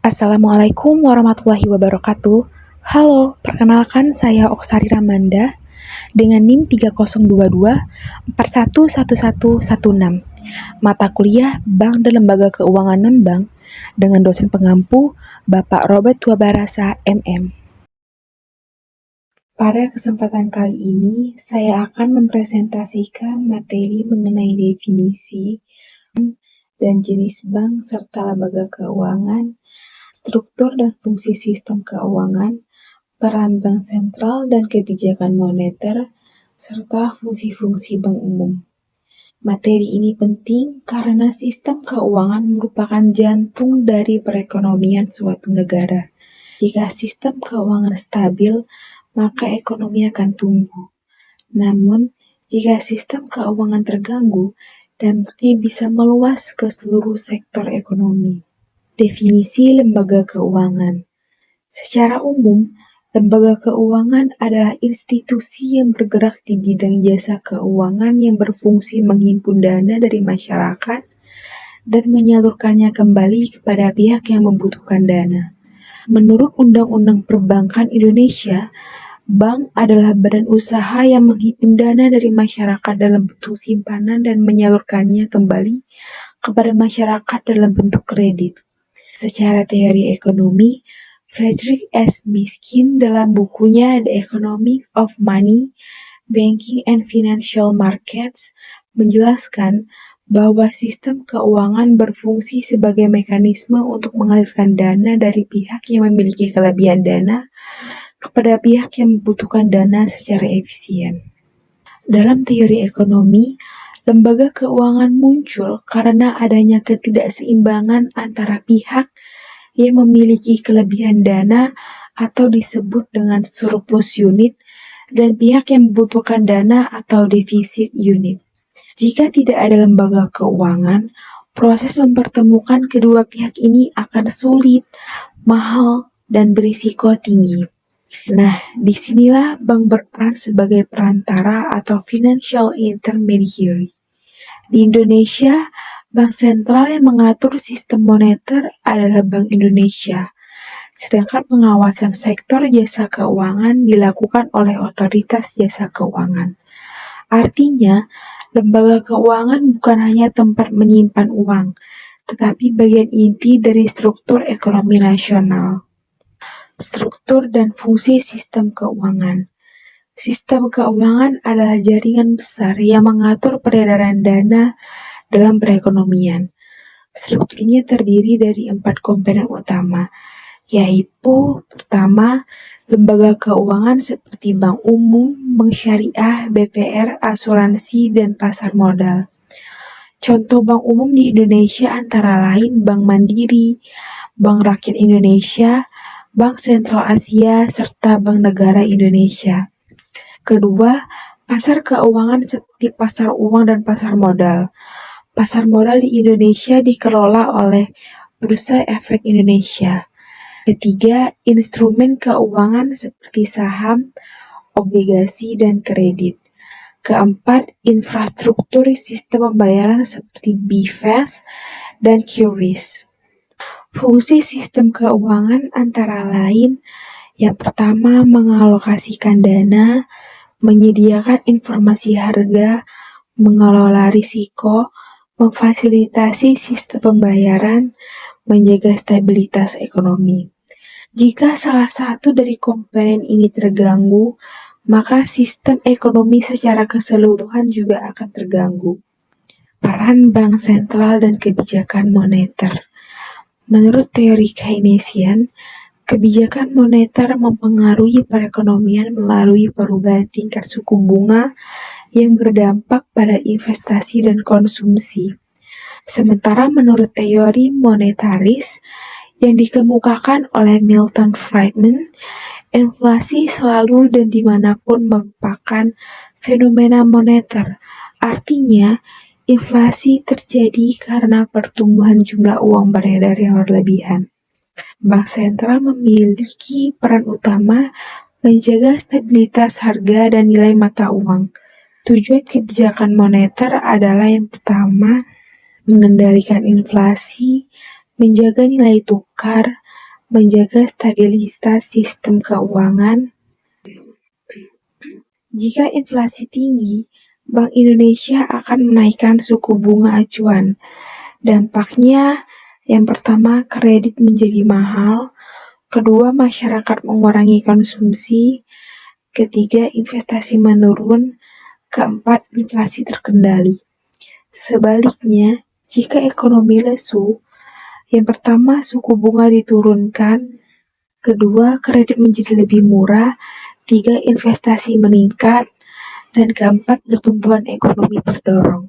Assalamualaikum warahmatullahi wabarakatuh. Halo, perkenalkan saya Oksari Ramanda dengan NIM 3022411116. Mata kuliah Bank dan Lembaga Keuangan Non-Bank dengan dosen pengampu Bapak Robert Tuabarasa, MM. Pada kesempatan kali ini, saya akan mempresentasikan materi mengenai definisi dan jenis bank serta lembaga keuangan, struktur dan fungsi sistem keuangan, peran bank sentral dan kebijakan moneter, serta fungsi-fungsi bank umum. Materi ini penting karena sistem keuangan merupakan jantung dari perekonomian suatu negara. Jika sistem keuangan stabil, maka ekonomi akan tumbuh. Namun, jika sistem keuangan terganggu, dampaknya bisa meluas ke seluruh sektor ekonomi. Definisi lembaga keuangan. Secara umum, lembaga keuangan adalah institusi yang bergerak di bidang jasa keuangan yang berfungsi menghimpun dana dari masyarakat dan menyalurkannya kembali kepada pihak yang membutuhkan dana. Menurut Undang-Undang Perbankan Indonesia, bank adalah badan usaha yang menghimpun dana dari masyarakat dalam bentuk simpanan dan menyalurkannya kembali kepada masyarakat dalam bentuk kredit. Secara teori ekonomi, Friedrich S. Mishkin dalam bukunya The Economics of Money, Banking and Financial Markets menjelaskan bahwa sistem keuangan berfungsi sebagai mekanisme untuk mengalirkan dana dari pihak yang memiliki kelebihan dana kepada pihak yang membutuhkan dana secara efisien. Dalam teori ekonomi, lembaga keuangan muncul karena adanya ketidakseimbangan antara pihak yang memiliki kelebihan dana atau disebut dengan surplus unit dan pihak yang membutuhkan dana atau defisit unit. Jika tidak ada lembaga keuangan, proses mempertemukan kedua pihak ini akan sulit, mahal, dan berisiko tinggi. Nah, disinilah bank berperan sebagai perantara atau financial intermediary. Di Indonesia, bank sentral yang mengatur sistem moneter adalah Bank Indonesia, sedangkan pengawasan sektor jasa keuangan dilakukan oleh otoritas jasa keuangan. Artinya, lembaga keuangan bukan hanya tempat menyimpan uang, tetapi bagian inti dari struktur ekonomi nasional. Struktur dan fungsi sistem keuangan. Sistem keuangan adalah jaringan besar yang mengatur peredaran dana dalam perekonomian. Strukturnya terdiri dari 4 komponen utama, yaitu pertama, lembaga keuangan seperti bank umum, bank syariah, BPR, asuransi, dan pasar modal. Contoh bank umum di Indonesia antara lain Bank Mandiri, Bank Rakyat Indonesia, Bank Sentral Asia, serta Bank Negara Indonesia. Kedua, pasar keuangan seperti pasar uang dan pasar modal. Pasar modal di Indonesia dikelola oleh Bursa Efek Indonesia. Ketiga, instrumen keuangan seperti saham, obligasi, dan kredit. Keempat, infrastruktur sistem pembayaran seperti BVAS dan QRIS. Fungsi sistem keuangan antara lain yang pertama, mengalokasikan dana, menyediakan informasi harga, mengelola risiko, memfasilitasi sistem pembayaran, menjaga stabilitas ekonomi. Jika salah satu dari komponen ini terganggu, maka sistem ekonomi secara keseluruhan juga akan terganggu. Peran bank sentral dan kebijakan moneter. Menurut teori Keynesian, kebijakan moneter mempengaruhi perekonomian melalui perubahan tingkat suku bunga yang berdampak pada investasi dan konsumsi. Sementara menurut teori monetaris yang dikemukakan oleh Milton Friedman, inflasi selalu dan dimanapun merupakan fenomena moneter. Artinya, inflasi terjadi karena pertumbuhan jumlah uang beredar yang berlebihan. Bank sentral memiliki peran utama menjaga stabilitas harga dan nilai mata uang. Tujuan kebijakan moneter adalah yang pertama, mengendalikan inflasi, menjaga nilai tukar, menjaga stabilitas sistem keuangan. Jika inflasi tinggi, Bank Indonesia akan menaikkan suku bunga acuan. Dampaknya, yang pertama, kredit menjadi mahal. Kedua, masyarakat mengurangi konsumsi. Ketiga, investasi menurun. Keempat, inflasi terkendali. Sebaliknya, jika ekonomi lesu, yang pertama, suku bunga diturunkan. Kedua, kredit menjadi lebih murah. Tiga, investasi meningkat. Dan keempat, pertumbuhan ekonomi terdorong.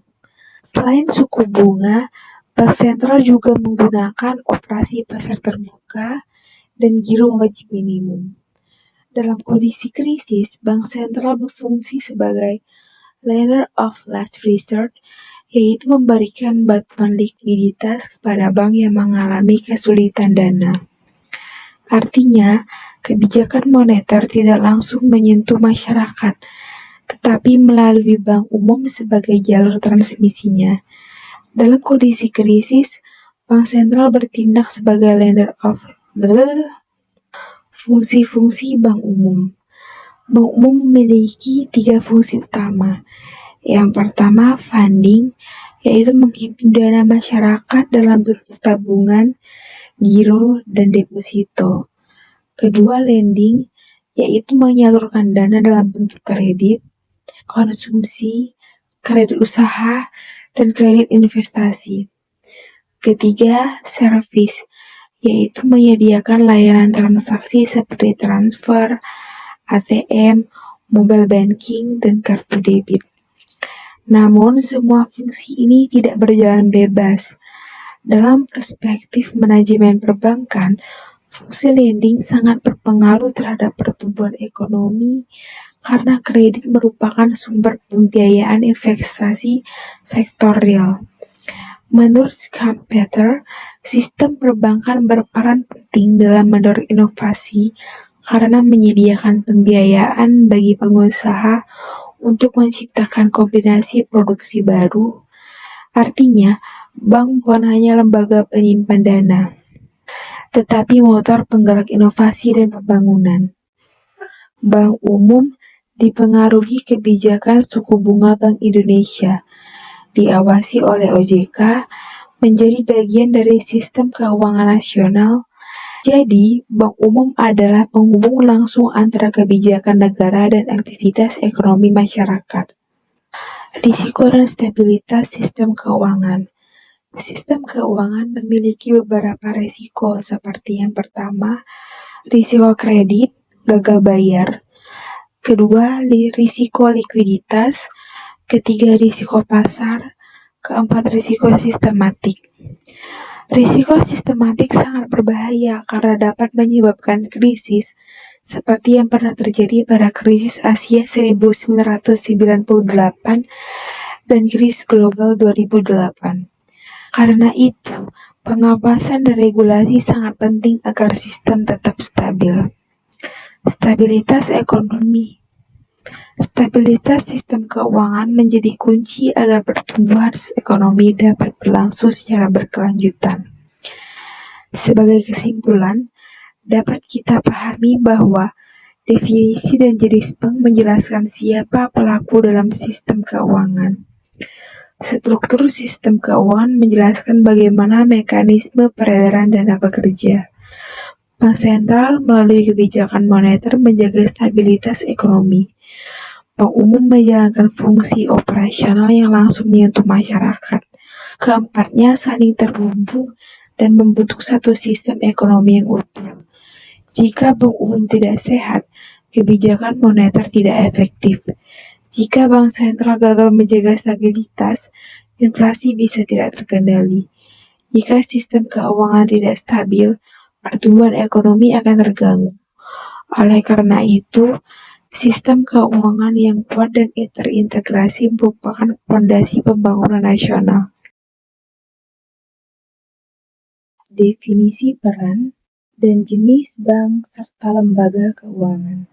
Selain suku bunga, Bank Sentral juga menggunakan operasi pasar terbuka dan giro wajib minimum. Dalam kondisi krisis, Bank Sentral berfungsi sebagai lender of last resort, yaitu memberikan bantuan likuiditas kepada bank yang mengalami kesulitan dana. Artinya, kebijakan moneter tidak langsung menyentuh masyarakat, tetapi melalui bank umum sebagai jalur transmisinya. Dalam kondisi krisis, Bank Sentral bertindak sebagai lender of fungsi-fungsi bank umum. Bank umum memiliki 3 fungsi utama. Yang pertama, funding, yaitu menghimpun dana masyarakat dalam bentuk tabungan, giro, dan deposito. Kedua, lending, yaitu menyalurkan dana dalam bentuk kredit, konsumsi, kredit usaha, dan kredit investasi. Ketiga, service, yaitu menyediakan layanan transaksi seperti transfer, ATM, mobile banking, dan kartu debit. Namun, semua fungsi ini tidak berjalan bebas. Dalam perspektif manajemen perbankan, fungsi lending sangat berpengaruh terhadap pertumbuhan ekonomi karena kredit merupakan sumber pembiayaan investasi sektor real. Menurut Schumpeter, sistem perbankan berperan penting dalam mendorong inovasi karena menyediakan pembiayaan bagi pengusaha untuk menciptakan kombinasi produksi baru. Artinya, bank bukan hanya lembaga penyimpan dana, tetapi motor penggerak inovasi dan pembangunan. Bank umum dipengaruhi kebijakan suku bunga Bank Indonesia, diawasi oleh OJK, menjadi bagian dari sistem keuangan nasional. Jadi, bank umum adalah penghubung langsung antara kebijakan negara dan aktivitas ekonomi masyarakat. Risiko dan stabilitas sistem keuangan. Sistem keuangan memiliki beberapa risiko seperti yang pertama, risiko kredit, gagal bayar. Kedua, risiko likuiditas. Ketiga, risiko pasar. Keempat, risiko sistematik. Risiko sistematik sangat berbahaya karena dapat menyebabkan krisis seperti yang pernah terjadi pada krisis Asia 1998 dan krisis global 2008. Karena itu, pengawasan dan regulasi sangat penting agar sistem tetap stabil. Stabilitas ekonomi. Stabilitas sistem keuangan menjadi kunci agar pertumbuhan ekonomi dapat berlangsung secara berkelanjutan. Sebagai kesimpulan, dapat kita pahami bahwa definisi dan jenis bank menjelaskan siapa pelaku dalam sistem keuangan. Struktur sistem keuangan menjelaskan bagaimana mekanisme peredaran dana bekerja. Bank sentral melalui kebijakan moneter menjaga stabilitas ekonomi. Bank umum menjalankan fungsi operasional yang langsung menyentuh masyarakat. Keempatnya saling terhubung dan membentuk satu sistem ekonomi yang utuh. Jika bank umum tidak sehat, kebijakan moneter tidak efektif. Jika bank sentral gagal menjaga stabilitas, inflasi bisa tidak terkendali. Jika sistem keuangan tidak stabil, pertumbuhan ekonomi akan terganggu. Oleh karena itu, sistem keuangan yang kuat dan terintegrasi merupakan fondasi pembangunan nasional. Definisi peran dan jenis bank serta lembaga keuangan.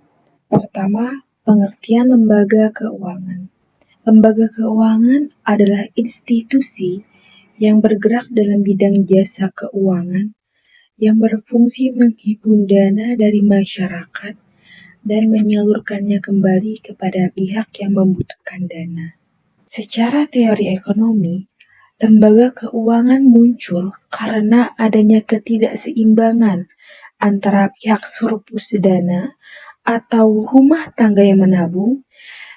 Pertama, pengertian lembaga keuangan. Lembaga keuangan adalah institusi yang bergerak dalam bidang jasa keuangan yang berfungsi menghimpun dana dari masyarakat dan menyalurkannya kembali kepada pihak yang membutuhkan dana. Secara teori ekonomi, lembaga keuangan muncul karena adanya ketidakseimbangan antara pihak surplus dana atau rumah tangga yang menabung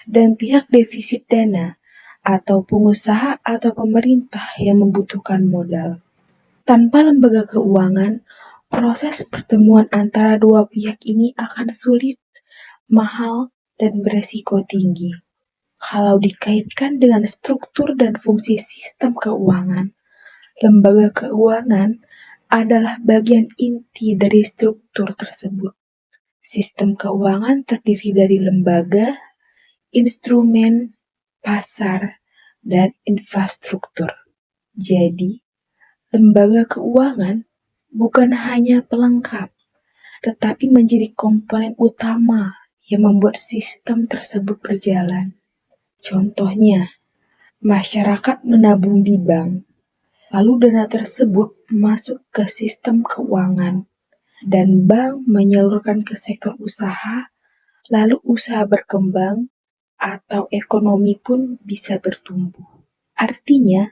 dan pihak defisit dana atau pengusaha atau pemerintah yang membutuhkan modal. Tanpa lembaga keuangan, proses pertemuan antara dua pihak ini akan sulit, mahal, dan beresiko tinggi. Kalau dikaitkan dengan struktur dan fungsi sistem keuangan, lembaga keuangan adalah bagian inti dari struktur tersebut. Sistem keuangan terdiri dari lembaga, instrumen, pasar, dan infrastruktur. Jadi, lembaga keuangan bukan hanya pelengkap, tetapi menjadi komponen utama yang membuat sistem tersebut berjalan. Contohnya, masyarakat menabung di bank, lalu dana tersebut masuk ke sistem keuangan, dan bank menyalurkan ke sektor usaha, lalu usaha berkembang, atau ekonomi pun bisa bertumbuh. Artinya,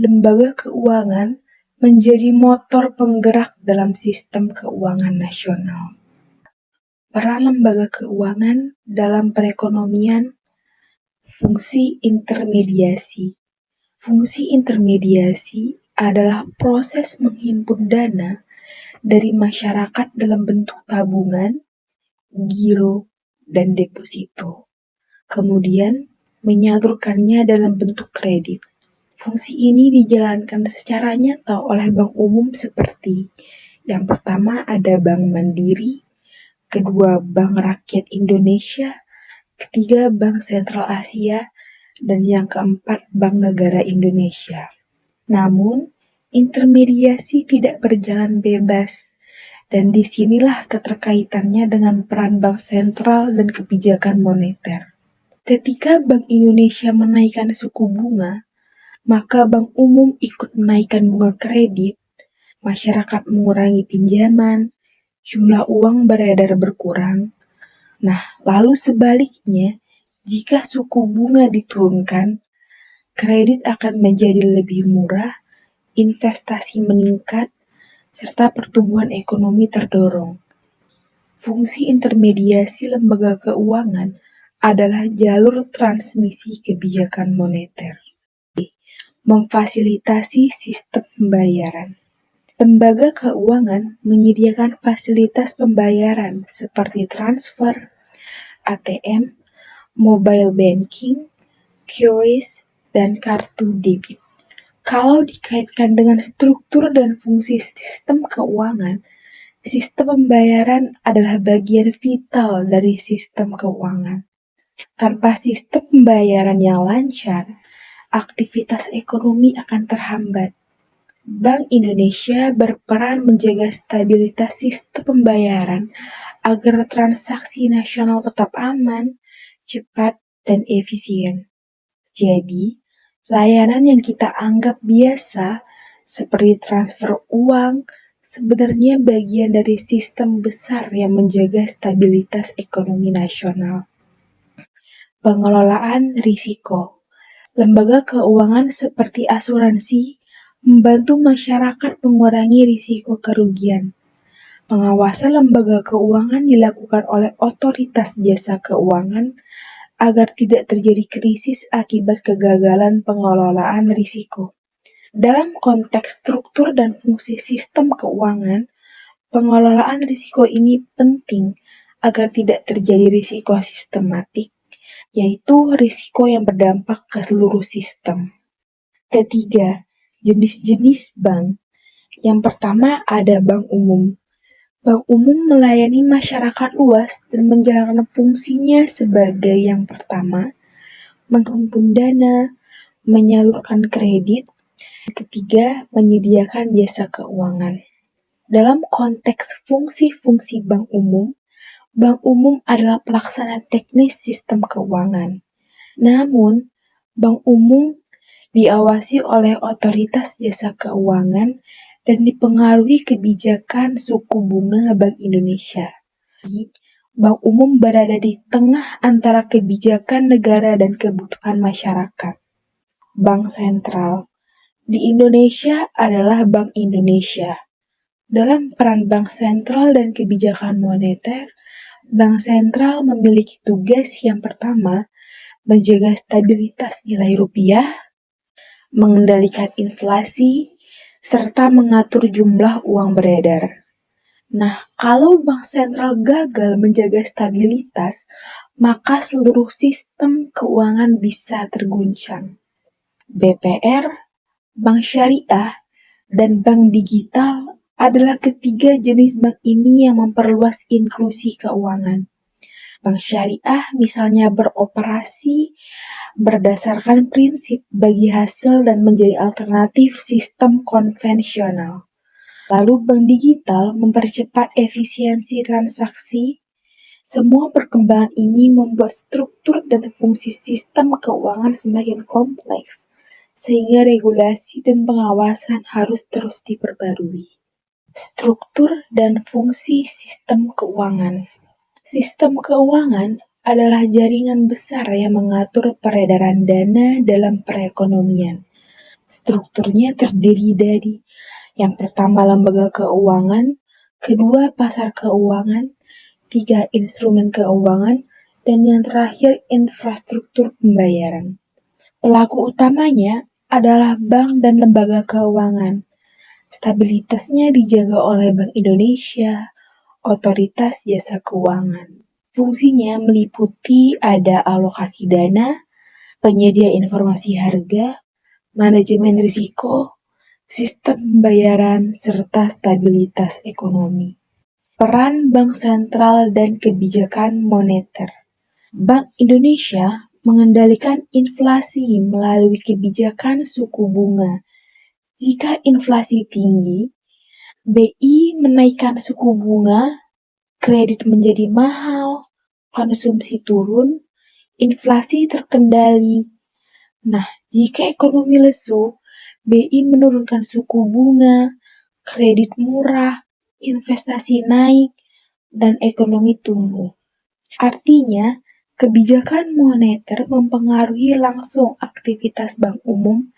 lembaga keuangan menjadi motor penggerak dalam sistem keuangan nasional. Peran lembaga keuangan dalam perekonomian. Fungsi intermediasi. Fungsi intermediasi adalah proses menghimpun dana dari masyarakat dalam bentuk tabungan, giro, dan deposito. Kemudian menyalurkannya dalam bentuk kredit. Fungsi ini dijalankan secara nyata oleh bank umum seperti yang pertama ada Bank Mandiri, kedua Bank Rakyat Indonesia, ketiga Bank Sentral Asia, dan yang keempat Bank Negara Indonesia. Namun, intermediasi tidak berjalan bebas, dan disinilah keterkaitannya dengan peran Bank Sentral dan kebijakan moneter. Ketika Bank Indonesia menaikkan suku bunga, maka Bank Umum ikut menaikkan bunga kredit, masyarakat mengurangi pinjaman, jumlah uang beredar berkurang. Nah, lalu sebaliknya, jika suku bunga diturunkan, kredit akan menjadi lebih murah, investasi meningkat, serta pertumbuhan ekonomi terdorong. Fungsi intermediasi lembaga keuangan adalah jalur transmisi kebijakan moneter. Memfasilitasi sistem pembayaran. Lembaga keuangan menyediakan fasilitas pembayaran seperti transfer, ATM, mobile banking, QRIS, dan kartu debit. Kalau dikaitkan dengan struktur dan fungsi sistem keuangan, sistem pembayaran adalah bagian vital dari sistem keuangan. Tanpa sistem pembayaran yang lancar, aktivitas ekonomi akan terhambat. Bank Indonesia berperan menjaga stabilitas sistem pembayaran agar transaksi nasional tetap aman, cepat, dan efisien. Jadi, layanan yang kita anggap biasa, seperti transfer uang, sebenarnya bagian dari sistem besar yang menjaga stabilitas ekonomi nasional. Pengelolaan risiko. Lembaga keuangan seperti asuransi membantu masyarakat mengurangi risiko kerugian. Pengawasan lembaga keuangan dilakukan oleh otoritas jasa keuangan agar tidak terjadi krisis akibat kegagalan pengelolaan risiko. Dalam konteks struktur dan fungsi sistem keuangan, pengelolaan risiko ini penting agar tidak terjadi risiko sistematik, yaitu risiko yang berdampak ke seluruh sistem. Ketiga, jenis-jenis bank. Yang pertama ada bank umum. Bank umum melayani masyarakat luas dan menjalankan fungsinya sebagai yang pertama, menghimpun dana, menyalurkan kredit, ketiga, menyediakan jasa keuangan. Dalam konteks fungsi-fungsi bank umum adalah pelaksana teknis sistem keuangan. Namun, bank umum diawasi oleh otoritas jasa keuangan dan dipengaruhi kebijakan suku bunga Bank Indonesia. Bank Umum berada di tengah antara kebijakan negara dan kebutuhan masyarakat. Bank Sentral di Indonesia adalah Bank Indonesia. Dalam peran bank sentral dan kebijakan moneter, bank sentral memiliki tugas yang pertama, menjaga stabilitas nilai rupiah, mengendalikan inflasi, serta mengatur jumlah uang beredar. Nah, kalau bank sentral gagal menjaga stabilitas, maka seluruh sistem keuangan bisa terguncang. BPR, bank syariah, dan bank digital adalah ketiga jenis bank ini yang memperluas inklusi keuangan. Bank syariah misalnya beroperasi berdasarkan prinsip bagi hasil dan menjadi alternatif sistem konvensional. Lalu bank digital mempercepat efisiensi transaksi. Semua perkembangan ini membuat struktur dan fungsi sistem keuangan semakin kompleks, sehingga regulasi dan pengawasan harus terus diperbarui. Struktur dan fungsi sistem keuangan. Sistem keuangan adalah jaringan besar yang mengatur peredaran dana dalam perekonomian. Strukturnya terdiri dari yang pertama lembaga keuangan, kedua pasar keuangan, tiga instrumen keuangan, dan yang terakhir infrastruktur pembayaran. Pelaku utamanya adalah bank dan lembaga keuangan. Stabilitasnya dijaga oleh Bank Indonesia, Otoritas Jasa Keuangan. Fungsinya meliputi ada alokasi dana, penyedia informasi harga, manajemen risiko, sistem pembayaran, serta stabilitas ekonomi. Peran Bank Sentral dan kebijakan moneter. Bank Indonesia mengendalikan inflasi melalui kebijakan suku bunga. Jika inflasi tinggi, BI menaikkan suku bunga, kredit menjadi mahal, konsumsi turun, inflasi terkendali. Nah, jika ekonomi lesu, BI menurunkan suku bunga, kredit murah, investasi naik, dan ekonomi tumbuh. Artinya, kebijakan moneter mempengaruhi langsung aktivitas bank umum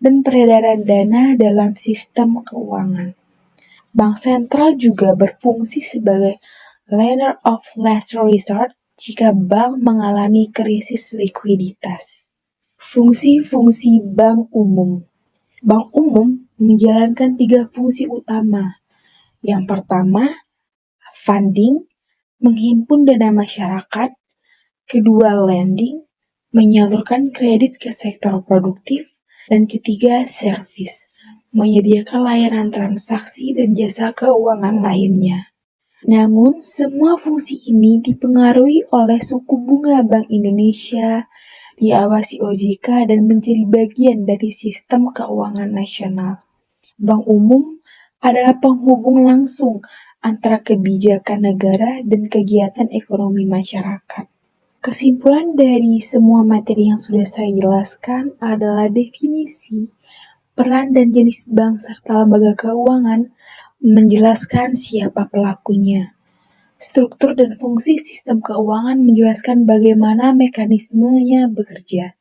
dan peredaran dana dalam sistem keuangan. Bank sentral juga berfungsi sebagai lender of last resort jika bank mengalami krisis likuiditas. Fungsi-fungsi bank umum. Bank umum menjalankan 3 fungsi utama. Yang pertama, funding, menghimpun dana masyarakat. Kedua, lending, menyalurkan kredit ke sektor produktif. Dan ketiga, service, menyediakan layanan transaksi dan jasa keuangan lainnya. Namun, semua fungsi ini dipengaruhi oleh suku bunga Bank Indonesia, diawasi OJK, dan menjadi bagian dari sistem keuangan nasional. Bank umum adalah penghubung langsung antara kebijakan negara dan kegiatan ekonomi masyarakat. Kesimpulan dari semua materi yang sudah saya jelaskan adalah definisi, peran dan jenis bank serta lembaga keuangan, menjelaskan siapa pelakunya. Struktur dan fungsi sistem keuangan menjelaskan bagaimana mekanismenya bekerja.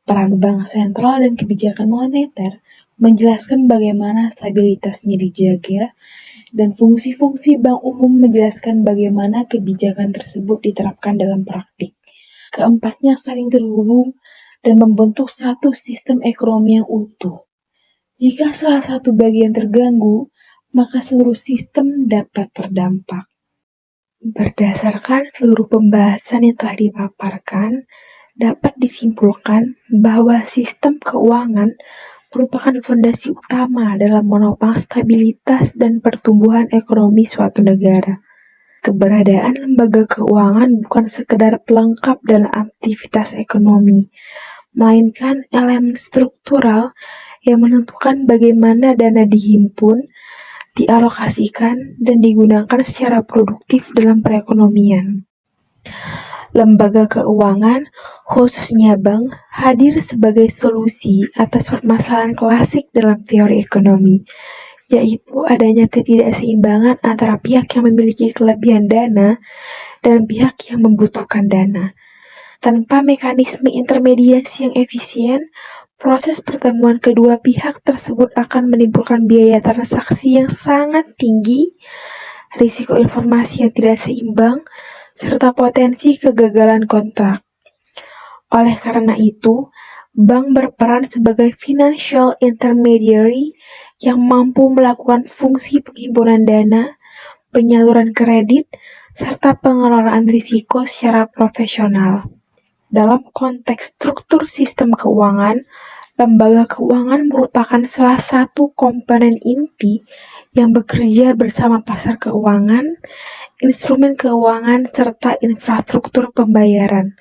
Peran bank sentral dan kebijakan moneter menjelaskan bagaimana stabilitasnya dijaga, dan fungsi-fungsi bank umum menjelaskan bagaimana kebijakan tersebut diterapkan dalam praktik. Keempatnya saling terhubung dan membentuk satu sistem ekonomi yang utuh. Jika salah satu bagian terganggu, maka seluruh sistem dapat terdampak. Berdasarkan seluruh pembahasan yang telah dipaparkan, dapat disimpulkan bahwa sistem keuangan merupakan fondasi utama dalam menopang stabilitas dan pertumbuhan ekonomi suatu negara. Keberadaan lembaga keuangan bukan sekedar pelengkap dalam aktivitas ekonomi, melainkan elemen struktural yang menentukan bagaimana dana dihimpun, dialokasikan, dan digunakan secara produktif dalam perekonomian. Lembaga keuangan, khususnya bank, hadir sebagai solusi atas permasalahan klasik dalam teori ekonomi, yaitu adanya ketidakseimbangan antara pihak yang memiliki kelebihan dana dan pihak yang membutuhkan dana. Tanpa mekanisme intermediasi yang efisien, proses pertemuan kedua pihak tersebut akan menimbulkan biaya transaksi yang sangat tinggi, risiko informasi yang tidak seimbang, serta potensi kegagalan kontrak. Oleh karena itu, bank berperan sebagai financial intermediary yang mampu melakukan fungsi penghimpunan dana, penyaluran kredit, serta pengelolaan risiko secara profesional. Dalam konteks struktur sistem keuangan, lembaga keuangan merupakan salah satu komponen inti yang bekerja bersama pasar keuangan, instrumen keuangan, serta infrastruktur pembayaran.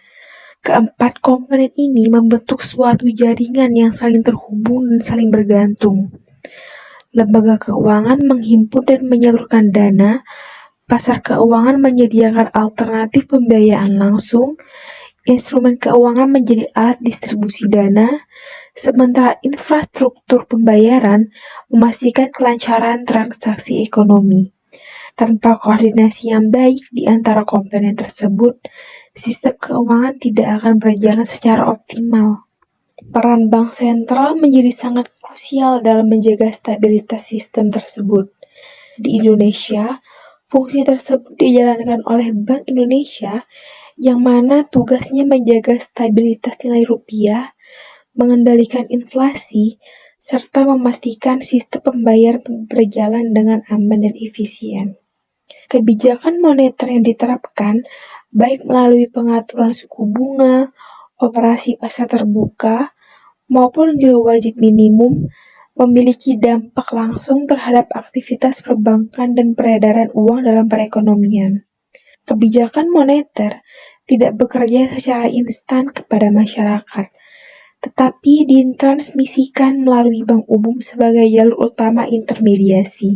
Keempat komponen ini membentuk suatu jaringan yang saling terhubung dan saling bergantung. Lembaga keuangan menghimpun dan menyalurkan dana, pasar keuangan menyediakan alternatif pembiayaan langsung, instrumen keuangan menjadi alat distribusi dana, sementara infrastruktur pembayaran memastikan kelancaran transaksi ekonomi. Tanpa koordinasi yang baik di antara komponen tersebut, sistem keuangan tidak akan berjalan secara optimal. Peran bank sentral menjadi sangat krusial dalam menjaga stabilitas sistem tersebut. Di Indonesia, fungsi tersebut dijalankan oleh Bank Indonesia yang mana tugasnya menjaga stabilitas nilai rupiah, mengendalikan inflasi, serta memastikan sistem pembayaran berjalan dengan aman dan efisien. Kebijakan moneter yang diterapkan, baik melalui pengaturan suku bunga, operasi pasar terbuka, maupun giro wajib minimum, memiliki dampak langsung terhadap aktivitas perbankan dan peredaran uang dalam perekonomian. Kebijakan moneter tidak bekerja secara instan kepada masyarakat, tetapi ditransmisikan melalui bank umum sebagai jalur utama intermediasi.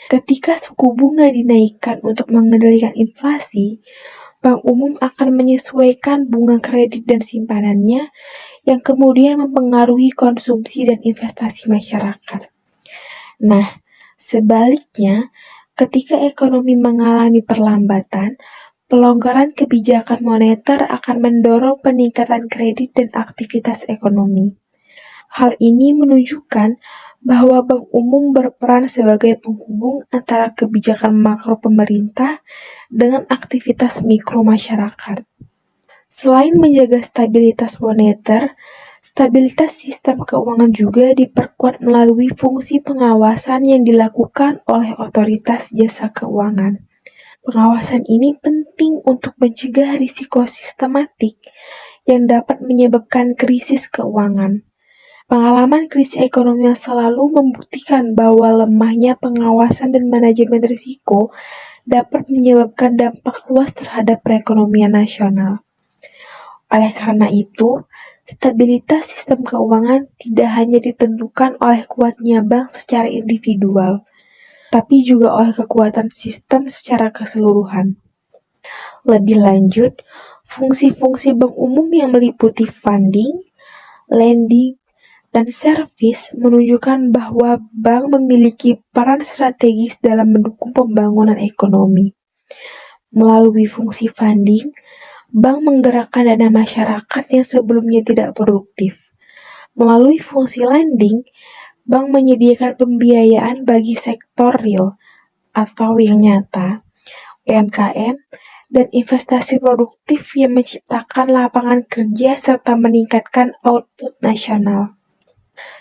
Ketika suku bunga dinaikkan untuk mengendalikan inflasi, bank umum akan menyesuaikan bunga kredit dan simpanannya yang kemudian mempengaruhi konsumsi dan investasi masyarakat. Nah, sebaliknya, ketika ekonomi mengalami perlambatan, pelonggaran kebijakan moneter akan mendorong peningkatan kredit dan aktivitas ekonomi. Hal ini menunjukkan bahwa bank umum berperan sebagai penghubung antara kebijakan makro pemerintah dengan aktivitas mikro masyarakat. Selain menjaga stabilitas moneter, stabilitas sistem keuangan juga diperkuat melalui fungsi pengawasan yang dilakukan oleh otoritas jasa keuangan. Pengawasan ini penting untuk mencegah risiko sistematik yang dapat menyebabkan krisis keuangan. Pengalaman krisis ekonomi yang selalu membuktikan bahwa lemahnya pengawasan dan manajemen risiko dapat menyebabkan dampak luas terhadap perekonomian nasional. Oleh karena itu, stabilitas sistem keuangan tidak hanya ditentukan oleh kuatnya bank secara individual, tapi juga oleh kekuatan sistem secara keseluruhan. Lebih lanjut, fungsi-fungsi bank umum yang meliputi funding, lending, dan service menunjukkan bahwa bank memiliki peran strategis dalam mendukung pembangunan ekonomi. Melalui fungsi funding, bank menggerakkan dana masyarakat yang sebelumnya tidak produktif. Melalui fungsi lending, bank menyediakan pembiayaan bagi sektor real atau yang nyata, UMKM, dan investasi produktif yang menciptakan lapangan kerja serta meningkatkan output nasional.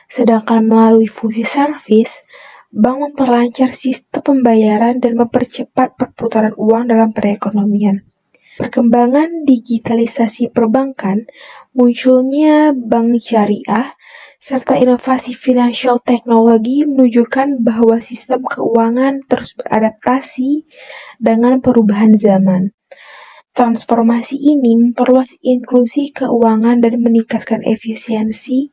Sedangkan melalui fungsi service, bank memperlancar sistem pembayaran dan mempercepat perputaran uang dalam perekonomian. Perkembangan digitalisasi perbankan, munculnya bank syariah, serta inovasi financial teknologi menunjukkan bahwa sistem keuangan terus beradaptasi dengan perubahan zaman. Transformasi ini memperluas inklusi keuangan dan meningkatkan efisiensi,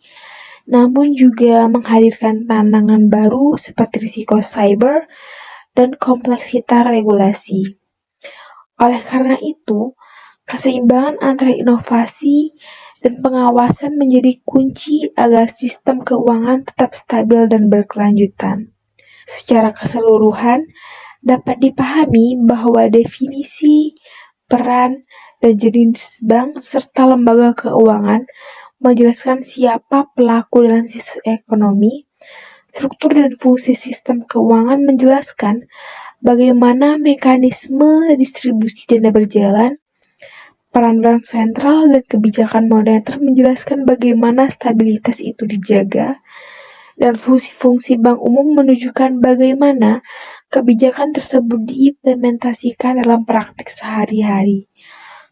namun juga menghadirkan tantangan baru seperti risiko cyber dan kompleksitas regulasi. Oleh karena itu, keseimbangan antara inovasi dan pengawasan menjadi kunci agar sistem keuangan tetap stabil dan berkelanjutan. Secara keseluruhan, dapat dipahami bahwa definisi, peran, dan jenis bank serta lembaga keuangan menjelaskan siapa pelaku dalam sistem ekonomi. Struktur dan fungsi sistem keuangan menjelaskan bagaimana mekanisme distribusi dana berjalan. Peran bank sentral dan kebijakan moneter menjelaskan bagaimana stabilitas itu dijaga, dan fungsi-fungsi bank umum menunjukkan bagaimana kebijakan tersebut diimplementasikan dalam praktik sehari-hari.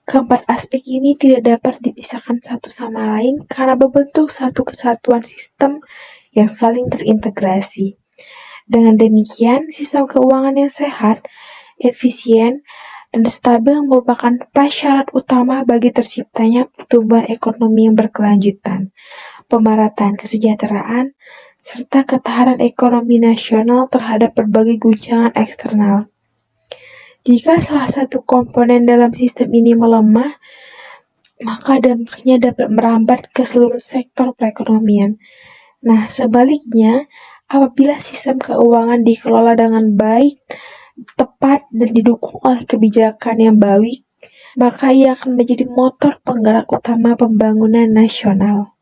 Keempat aspek ini tidak dapat dipisahkan satu sama lain karena membentuk satu kesatuan sistem yang saling terintegrasi. Dengan demikian, sistem keuangan yang sehat, efisien, dan stabil merupakan prasyarat utama bagi terciptanya pertumbuhan ekonomi yang berkelanjutan, pemerataan kesejahteraan, serta ketahanan ekonomi nasional terhadap berbagai guncangan eksternal. Jika salah satu komponen dalam sistem ini melemah, maka dampaknya dapat merambat ke seluruh sektor perekonomian. Nah, sebaliknya, apabila sistem keuangan dikelola dengan baik, tepat, dan didukung oleh kebijakan yang baik, maka ia akan menjadi motor penggerak utama pembangunan nasional.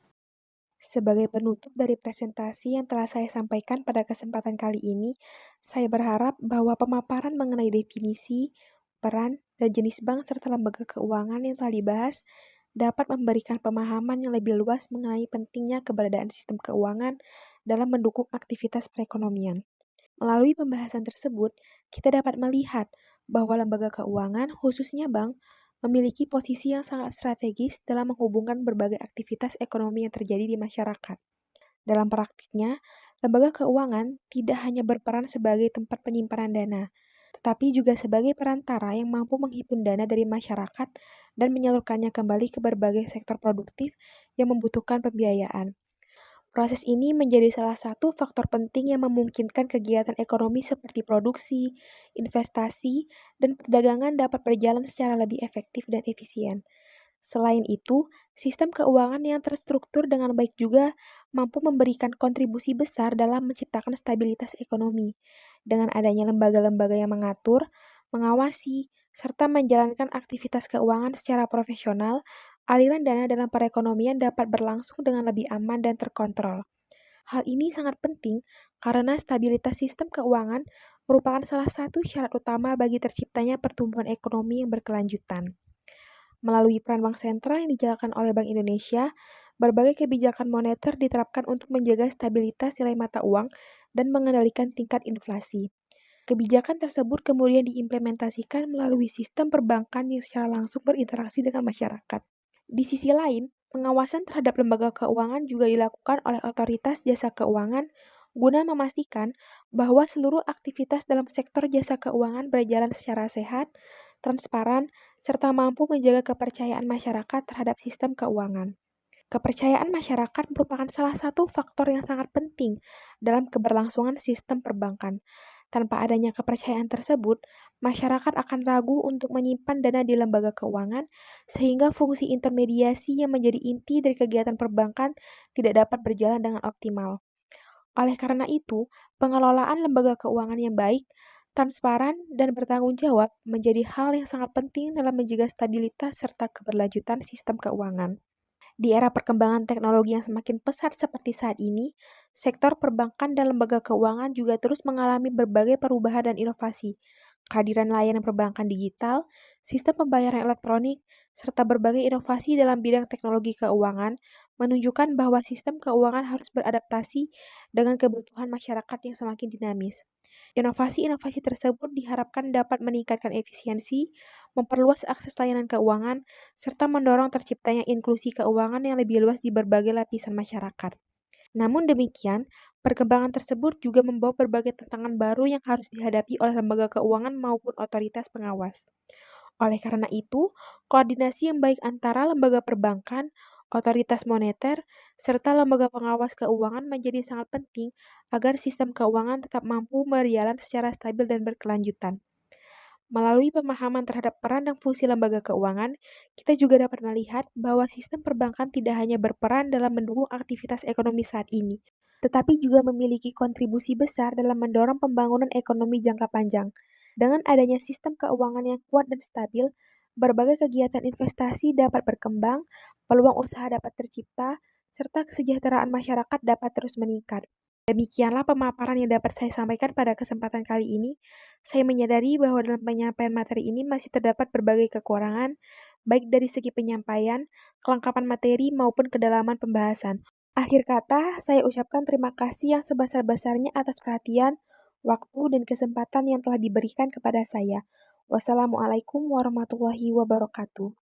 Sebagai penutup dari presentasi yang telah saya sampaikan pada kesempatan kali ini, saya berharap bahwa pemaparan mengenai definisi, peran, dan jenis bank serta lembaga keuangan yang telah dibahas dapat memberikan pemahaman yang lebih luas mengenai pentingnya keberadaan sistem keuangan dalam mendukung aktivitas perekonomian. Melalui pembahasan tersebut, kita dapat melihat bahwa lembaga keuangan, khususnya bank, memiliki posisi yang sangat strategis dalam menghubungkan berbagai aktivitas ekonomi yang terjadi di masyarakat. Dalam praktiknya, lembaga keuangan tidak hanya berperan sebagai tempat penyimpanan dana, tetapi juga sebagai perantara yang mampu menghimpun dana dari masyarakat dan menyalurkannya kembali ke berbagai sektor produktif yang membutuhkan pembiayaan. Proses ini menjadi salah satu faktor penting yang memungkinkan kegiatan ekonomi seperti produksi, investasi, dan perdagangan dapat berjalan secara lebih efektif dan efisien. Selain itu, sistem keuangan yang terstruktur dengan baik juga mampu memberikan kontribusi besar dalam menciptakan stabilitas ekonomi. Dengan adanya lembaga-lembaga yang mengatur, mengawasi, serta menjalankan aktivitas keuangan secara profesional, aliran dana dalam perekonomian dapat berlangsung dengan lebih aman dan terkontrol. Hal ini sangat penting karena stabilitas sistem keuangan merupakan salah satu syarat utama bagi terciptanya pertumbuhan ekonomi yang berkelanjutan. Melalui peran bank sentral yang dijalankan oleh Bank Indonesia, berbagai kebijakan moneter diterapkan untuk menjaga stabilitas nilai mata uang dan mengendalikan tingkat inflasi. Kebijakan tersebut kemudian diimplementasikan melalui sistem perbankan yang secara langsung berinteraksi dengan masyarakat. Di sisi lain, pengawasan terhadap lembaga keuangan juga dilakukan oleh otoritas jasa keuangan guna memastikan bahwa seluruh aktivitas dalam sektor jasa keuangan berjalan secara sehat, transparan, serta mampu menjaga kepercayaan masyarakat terhadap sistem keuangan. Kepercayaan masyarakat merupakan salah satu faktor yang sangat penting dalam keberlangsungan sistem perbankan. Tanpa adanya kepercayaan tersebut, masyarakat akan ragu untuk menyimpan dana di lembaga keuangan, sehingga fungsi intermediasi yang menjadi inti dari kegiatan perbankan tidak dapat berjalan dengan optimal. Oleh karena itu, pengelolaan lembaga keuangan yang baik, transparan, dan bertanggung jawab menjadi hal yang sangat penting dalam menjaga stabilitas serta keberlanjutan sistem keuangan. Di era perkembangan teknologi yang semakin pesat seperti saat ini, sektor perbankan dan lembaga keuangan juga terus mengalami berbagai perubahan dan inovasi. Kehadiran layanan perbankan digital, sistem pembayaran elektronik, serta berbagai inovasi dalam bidang teknologi keuangan menunjukkan bahwa sistem keuangan harus beradaptasi dengan kebutuhan masyarakat yang semakin dinamis. Inovasi-inovasi tersebut diharapkan dapat meningkatkan efisiensi, memperluas akses layanan keuangan, serta mendorong terciptanya inklusi keuangan yang lebih luas di berbagai lapisan masyarakat. Namun demikian, perkembangan tersebut juga membawa berbagai tantangan baru yang harus dihadapi oleh lembaga keuangan maupun otoritas pengawas. Oleh karena itu, koordinasi yang baik antara lembaga perbankan, otoritas moneter, serta lembaga pengawas keuangan menjadi sangat penting agar sistem keuangan tetap mampu berjalan secara stabil dan berkelanjutan. Melalui pemahaman terhadap peran dan fungsi lembaga keuangan, kita juga dapat melihat bahwa sistem perbankan tidak hanya berperan dalam mendukung aktivitas ekonomi saat ini, tetapi juga memiliki kontribusi besar dalam mendorong pembangunan ekonomi jangka panjang. Dengan adanya sistem keuangan yang kuat dan stabil, berbagai kegiatan investasi dapat berkembang, peluang usaha dapat tercipta, serta kesejahteraan masyarakat dapat terus meningkat. Demikianlah pemaparan yang dapat saya sampaikan pada kesempatan kali ini. Saya menyadari bahwa dalam penyampaian materi ini masih terdapat berbagai kekurangan, baik dari segi penyampaian, kelengkapan materi, maupun kedalaman pembahasan. Akhir kata, saya ucapkan terima kasih yang sebesar-besarnya atas perhatian, waktu, dan kesempatan yang telah diberikan kepada saya. Wassalamualaikum warahmatullahi wabarakatuh.